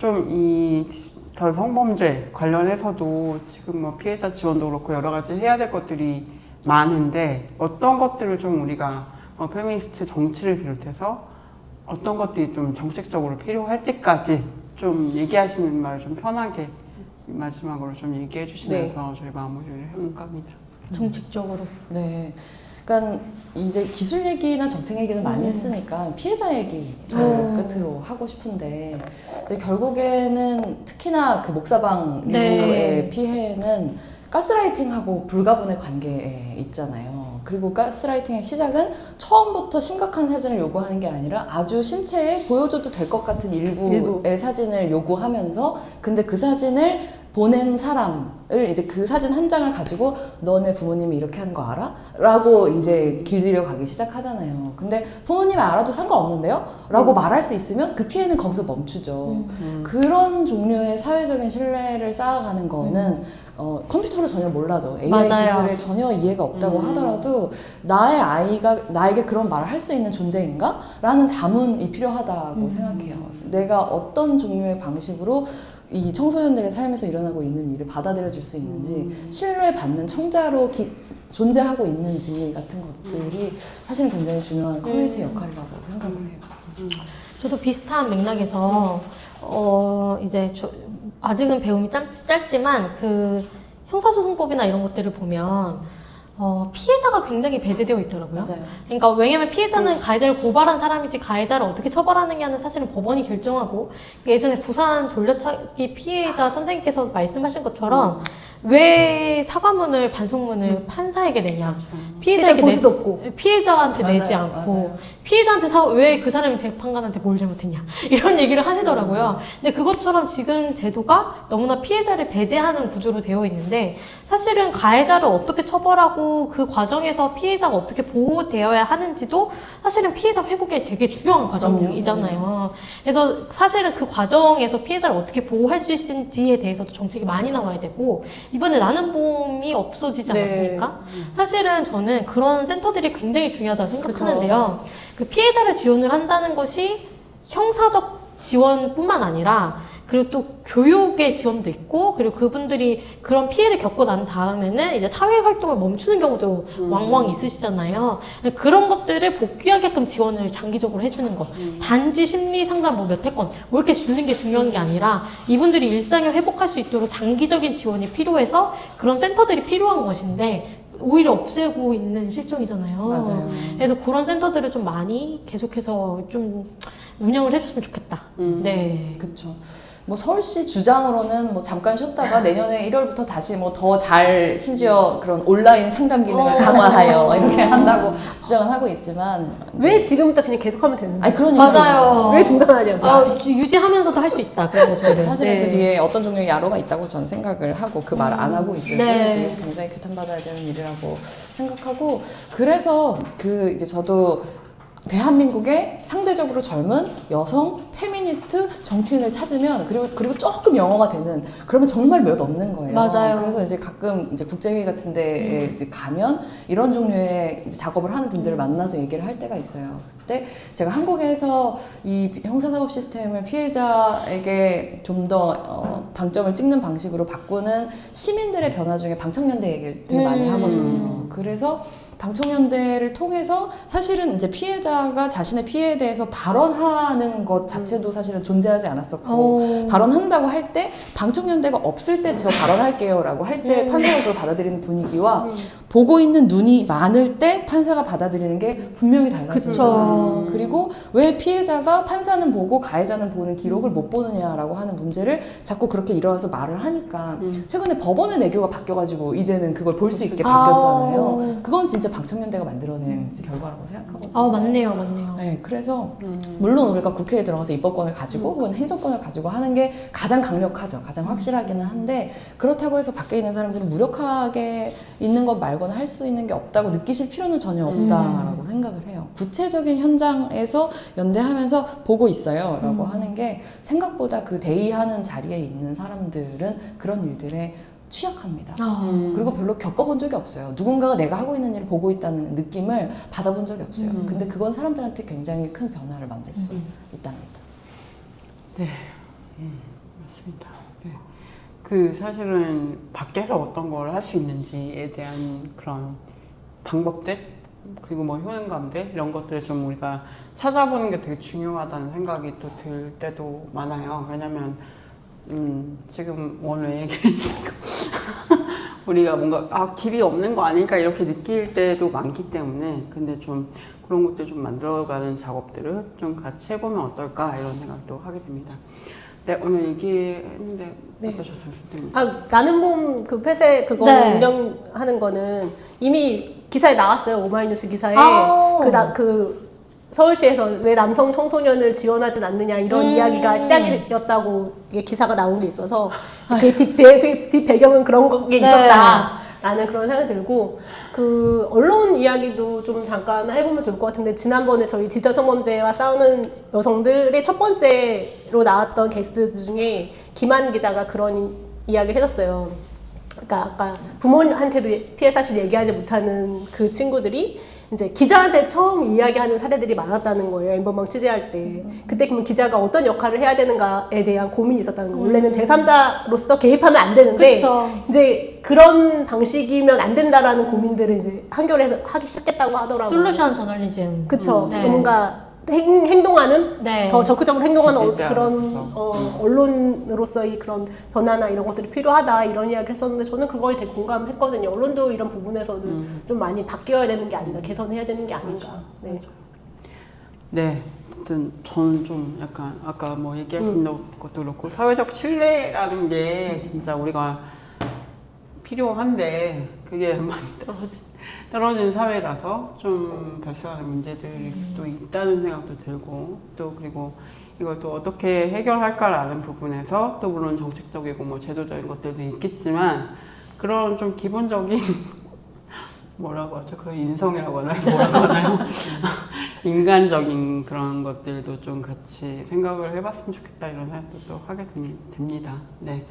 좀 이 디지털 성범죄 관련해서도 지금 뭐 피해자 지원도 그렇고 여러 가지 해야 될 것들이 많은데 어떤 것들을 좀 우리가 페미니스트 정치를 비롯해서 어떤 것들이 좀 정책적으로 필요할지까지 좀 얘기하시는 말 좀 편하게 마지막으로 좀 얘기해 주시면서 저희 마무리를 해볼까 합니다. 정책적으로. 네. 그러니까 이제 기술 얘기나 정책 얘기는 많이 했으니까 피해자 얘기를 끝으로 하고 싶은데 근데 결국에는 특히나 그 목사방류의 네. 피해는 가스라이팅하고 불가분의 관계에 있잖아요. 그리고 가스라이팅의 시작은 처음부터 심각한 사진을 요구하는 게 아니라 아주 신체에 보여줘도 될 것 같은 일부의 사진을 요구하면서 근데 그 사진을 보낸 사람을 이제 그 사진 한 장을 가지고 너네 부모님이 이렇게 하는 거 알아? 라고 이제 길들여 가기 시작하잖아요. 근데 부모님이 알아도 상관없는데요? 라고 말할 수 있으면 그 피해는 거기서 멈추죠. 그런 종류의 사회적인 신뢰를 쌓아가는 거는 컴퓨터를 전혀 몰라도 AI 맞아요. 기술에 전혀 이해가 없다고 하더라도 나의 아이가 나에게 그런 말을 할 수 있는 존재인가? 라는 자문이 필요하다고 생각해요. 내가 어떤 종류의 방식으로 이 청소년들의 삶에서 일어나고 있는 일을 받아들여 줄 수 있는지 신뢰받는 청자로 존재하고 있는지 같은 것들이 사실은 굉장히 중요한 커뮤니티 역할이라고 생각을 해요. 저도 비슷한 맥락에서 이제 아직은 배움이 짧지만 그 형사소송법이나 이런 것들을 보면 피해자가 굉장히 배제되어 있더라고요. 맞아요. 그러니까 왜냐면 피해자는 가해자를 고발한 사람이지 가해자를 어떻게 처벌하느냐는 사실은 법원이 결정하고 예전에 부산 돌려차기 피해자 선생님께서 말씀하신 것처럼 왜 사과문을 반성문을 판사에게 내냐 피해자에게 볼 수도 없고 피해자한테 맞아요, 내지 않고 맞아요. 피해자한테 왜 그 사람이 재판관한테 뭘 잘못했냐 이런 얘기를 하시더라고요. 근데 그것처럼 지금 제도가 너무나 피해자를 배제하는 구조로 되어 있는데 사실은 가해자를 어떻게 처벌하고 그 과정에서 피해자가 어떻게 보호되어야 하는지도 사실은 피해자 회복에 되게 중요한 과정이잖아요. 그래서 사실은 그 과정에서 피해자를 어떻게 보호할 수 있는지에 대해서도 정책이 많이 나와야 되고 이번에 나는 보험이 없어지지 않았습니까? 사실은 저는 그런 센터들이 굉장히 중요하다고 생각하는데요. 그 피해자를 지원을 한다는 것이 형사적 지원뿐만 아니라 그리고 또 교육의 지원도 있고 그리고 그분들이 그런 피해를 겪고 난 다음에는 이제 사회 활동을 멈추는 경우도 왕왕 있으시잖아요. 그런 것들을 복귀하게끔 지원을 장기적으로 해주는 것. 단지 심리 상담 뭐 몇 회건 뭐 이렇게 주는 게 중요한 게 아니라 이분들이 일상을 회복할 수 있도록 장기적인 지원이 필요해서 그런 센터들이 필요한 것인데 오히려 없애고 있는 실정이잖아요. 맞아요. 그래서 그런 센터들을 좀 많이 계속해서 좀 운영을 해줬으면 좋겠다. 네. 그쵸. 뭐 서울시 주장으로는 뭐 잠깐 쉬었다가 내년에 1월부터 다시 뭐 더 잘 심지어 그런 온라인 상담 기능을 강화하여 이렇게 한다고 주장은 하고 있지만 왜 지금부터 그냥 계속하면 되는지 아니 그런 맞아요. 왜 중단하냐고. 유지하면서도 할 수 있다. 그런 것들을. 사실은 네. 그 뒤에 어떤 종류의 야로가 있다고 저는 생각을 하고 그 말을 안 하고 있을 네. 뿐이지 그래서 굉장히 규탄받아야 되는 일이라고 생각하고 그래서 그 이제 저도 대한민국의 상대적으로 젊은 여성 페미니스트 정치인을 찾으면 그리고 조금 영어가 되는 그러면 정말 몇 없는 거예요. 맞아요. 그래서 이제 가끔 이제 국제회의 같은 데에 이제 가면 이런 종류의 이제 작업을 하는 분들을 만나서 얘기를 할 때가 있어요. 그때 제가 한국에서 이 형사사법 시스템을 피해자에게 좀 더 방점을 찍는 방식으로 바꾸는 시민들의 변화 중에 방청연대 얘기를 되게 많이 하거든요. 그래서 방청연대를 통해서 사실은 이제 피해자가 자신의 피해에 대해서 발언하는 것 자체도 사실은 존재하지 않았었고 발언한다고 할 때 방청연대가 없을 때 저 발언할게요 라고 할 때 판사가 그걸 받아들이는 분위기와 보고 있는 눈이 많을 때 판사가 받아들이는 게 분명히 달라져요. 그리고 왜 피해자가 판사는 보고 가해자는 보는 기록을 못 보느냐라고 하는 문제를 자꾸 그렇게 일어나서 말을 하니까 최근에 법원의 내교가 바뀌어가지고 이제는 그걸 볼 수 있게 바뀌었잖아요. 그건 진짜 방청연대가 만들어낸 이제 결과라고 생각하거든요. 맞네요. 네, 그래서 물론 우리가 국회에 들어가서 입법권을 가지고 혹은 행정권을 가지고 하는 게 가장 강력하죠. 가장 확실하기는 한데 그렇다고 해서 밖에 있는 사람들은 무력하게 있는 것 말고는 할 수 있는 게 없다고 느끼실 필요는 전혀 없다라고 생각을 해요. 구체적인 현장에서 연대하면서 보고 있어요 라고 하는 게 생각보다 그 대의하는 자리에 있는 사람들은 그런 일들에 취약합니다. 그리고 별로 겪어본 적이 없어요. 누군가가 내가 하고 있는 일을 보고 있다는 느낌을 받아본 적이 없어요. 근데 그건 사람들한테 굉장히 큰 변화를 만들 수 있답니다. 네. 맞습니다. 네. 그 사실은 밖에서 어떤 걸 할 수 있는지에 대한 그런 방법들 그리고 뭐 효능감들 이런 것들을 좀 우리가 찾아보는 게 되게 중요하다는 생각이 또 들 때도 많아요. 왜냐면 지금 오늘 얘기했으니까 우리가 뭔가 길이 없는 거 아닐까 이렇게 느낄 때도 많기 때문에 근데 좀 그런 것들 좀 만들어가는 작업들을 좀 같이 해보면 어떨까 이런 생각도 하게 됩니다. 네, 오늘 얘기했는데 네. 어떠셨어요, 선생님? 나는 봄 그 폐쇄 그거 네. 운영하는 거는 이미 기사에 나왔어요. 오마이뉴스 기사에 아. 그 서울시에서 왜 남성 청소년을 지원하진 않느냐 이런 이야기가 시작이었다고 이게 기사가 나온 게 있어서 그 뒷 배경은 그런 게 네. 있었다라는 그런 생각이 들고 그 언론 이야기도 좀 잠깐 해보면 좋을 것 같은데 지난번에 저희 디지털 성범죄와 싸우는 여성들의 첫 번째로 나왔던 게스트 중에 김한 기자가 그런 이야기를 해줬어요. 그러니까 아까 부모한테도 피해 사실 얘기하지 못하는 그 친구들이 이제 기자한테 처음 이야기하는 사례들이 많았다는 거예요. 엠번방 취재할 때. 그때 그러면 기자가 어떤 역할을 해야 되는가에 대한 고민이 있었다는 거예요. 원래는 제3자로서 개입하면 안 되는데 그쵸. 이제 그런 방식이면 안 된다라는 고민들을 이제 한겨레에서 하기 시작했다고 하더라고요. 솔루션 저널리즘. 그쵸. 네. 뭔가 행동하는 네. 더 적극적으로 행동하는 그런 지지자로서. 언론으로서의 그런 변화나 이런 것들이 필요하다 이런 이야기를 했었는데 저는 그거에 되게 공감했거든요. 언론도 이런 부분에서는 좀 많이 바뀌어야 되는 게 아닌가, 개선해야 되는 게 아닌가. 네. 네, 어쨌든 저는 좀 약간 아까 뭐 얘기하신 것도 그렇고 사회적 신뢰라는 게 진짜 우리가 필요한데 그게 많이 떨어진 사회라서 좀 발생하는 문제들일 수도 있다는 생각도 들고 또 그리고 이걸 또 어떻게 해결할까라는 부분에서 또 물론 정책적이고 뭐 제도적인 것들도 있겠지만 그런 좀 기본적인 뭐라고 하죠? 그 인성이라고 하나요? 뭐라고 하나요? 인간적인 그런 것들도 좀 같이 생각을 해봤으면 좋겠다 이런 생각도 또 하게 됩니다. 네.